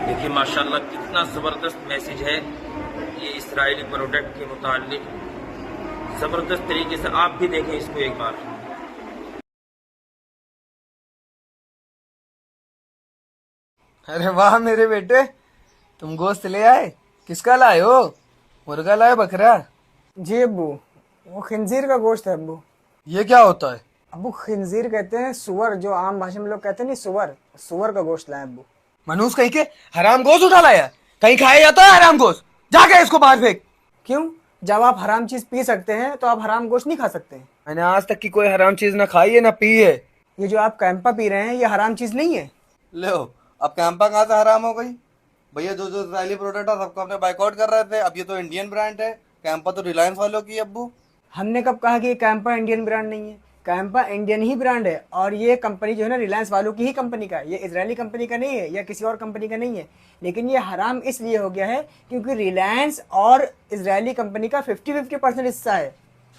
देखिए माशाल्लाह कितना ज़बरदस्त मैसेज है ये इसराइली प्रोडक्ट के मुताल्लिक। ज़बरदस्त तरीके से आप भी देखें इसको एक बार। अरे वाह मेरे बेटे, तुम गोश्त ले आए। किसका लाए हो? मुर्गा लाए बकरा? जी अब्बू, वो खिंजीर का गोश्त है अब्बू। ये क्या होता है? अब्बू खिंजीर कहते हैं सुअर, जो आम भाषा में लोग कहते हैं नहीं सुअर, सुअर का गोश्त लाए अब्बू। मनूस कहीं के हराम गोश्त उठा लाया। कहीं खाया जाता है हराम गोश्त? जाके इसको बाहर फेंक। क्यों? जब आप हराम चीज पी सकते हैं तो आप हराम गोश्त नहीं खा सकते हैं? मैंने आज तक की कोई हराम चीज ना खाई है ना पी है। ये जो आप कैंपा पी रहे हैं ये हराम चीज नहीं है। लो, अब कैंपा कहाँ से हराम हो गई? भैया जो जो इसराइली प्रोडक्ट है सबको अपने बाइकआउट कर रहे थे, अब ये तो इंडियन ब्रांड है। कैंपा तो रिलायंस वालों की है अब्बू। हमने कब कहा कि ये कैंपा इंडियन ब्रांड नहीं है? कैंपा इंडियन ही ब्रांड है, और ये कंपनी जो है ना रिलायंस वालों की ही कंपनी का है, ये इजरायली कंपनी का नहीं है या किसी और कंपनी का नहीं है। लेकिन ये हराम इसलिए हो गया है क्योंकि रिलायंस और इजरायली कंपनी का 50-50% हिस्सा है।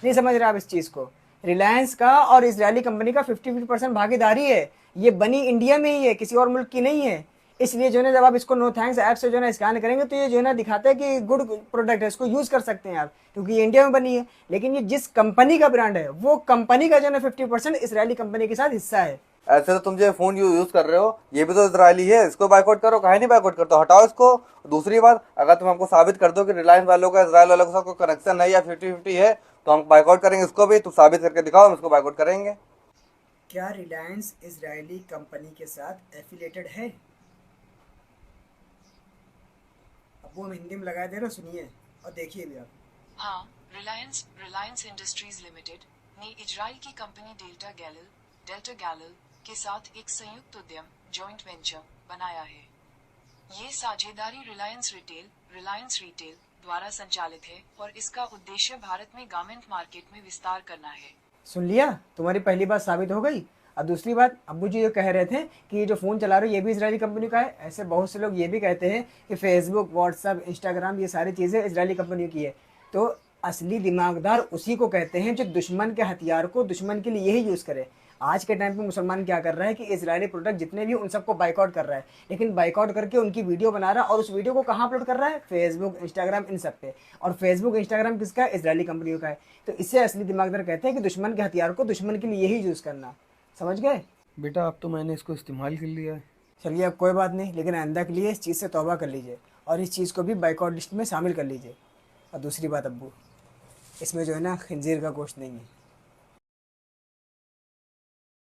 नहीं समझ रहे आप इस चीज़ को? रिलायंस का और इजरायली कंपनी का 50-50% भागीदारी है। ये बनी इंडिया में ही है, किसी और मुल्क की नहीं है। इसलिए जो है ना जब आप इसको नो थैंक्स ऐप से जो है ना स्कैन करेंगे तो ये जो है ना दिखाता है कि गुड प्रोडक्ट है, इसको यूज़ कर सकते हैं आप, क्योंकि ये इंडिया में बनी है। लेकिन ये जिस कंपनी का ब्रांड है वो कंपनी का जो है ना 50% इसराइली कंपनी के साथ हिस्सा है। ऐसे तो तुम जो फोन यूज कर रहे हो ये भी तो इसराइली है, इसको बाइकआउट करो। काहे नहीं बाइकआउट करते? हटाओ इसको। दूसरी बात, अगर तुम हमको साबित कर दो कि रिलायंस वालों का इसराइल वालों के साथ कोई कनेक्शन है या 50-50 है तो हम बाइकआउट करेंगे इसको भी। तुम साबित करके दिखाओ, हम इसको बाइकआउट करेंगे। क्या रिलायंस इजरायली कंपनी के साथ एफिलेटेड है? अब वो हम हिंदी में लगा दे रहे हो, सुनिए और देखिए भी आप। हाँ, रिलायंस इंडस्ट्रीज लिमिटेड ने इजराइल की कंपनी डेल्टा गैलिल के साथ एक संयुक्त उद्यम जॉइंट वेंचर बनाया है। ये साझेदारी रिलायंस रिटेल द्वारा संचालित है और इसका उद्देश्य भारत में गारमेंट मार्केट में विस्तार करना है। सुन लिया? तुम्हारी पहली बात साबित हो गई। अब दूसरी बात, अब्बू जी जो कह रहे थे कि ये जो फ़ोन चला रहे हो ये भी इजरायली कंपनी का है, ऐसे बहुत से लोग ये भी कहते हैं कि फेसबुक, व्हाट्सअप, इंस्टाग्राम ये सारी चीज़ें इजरायली कंपनी की है। तो असली दिमागदार उसी को कहते हैं जो दुश्मन के हथियार को दुश्मन के लिए ही यूज़ करे। आज के टाइम पे मुसलमान क्या कर रहा है कि इजरायली प्रोडक्ट जितने भी उन सबको बाइकआउट कर रहा है, लेकिन बाइकआउट करके उनकी वीडियो बना रहा है और उस वीडियो को कहाँ अपलोड कर रहा है? फेसबुक, इंस्टाग्राम, इन सब पे। और फेसबुक, इंस्टाग्राम किसका है? इजरायली कंपनियों का है। तो इससे असली दिमागदार कहते हैं कि दुश्मन के हथियार को दुश्मन के लिए ही यूज़ करना। समझ गए? बेटा अब तो मैंने इसको इस्तेमाल कर लिया है। चलिए अब कोई बात नहीं, लेकिन आइंदा के लिए इस चीज़ से तौबा कर लीजिए और इस चीज़ को भी बाइकआउट लिस्ट में शामिल कर लीजिए। और दूसरी बात अब्बू, इसमें जो है ना खंजीर का गोश्त नहीं है।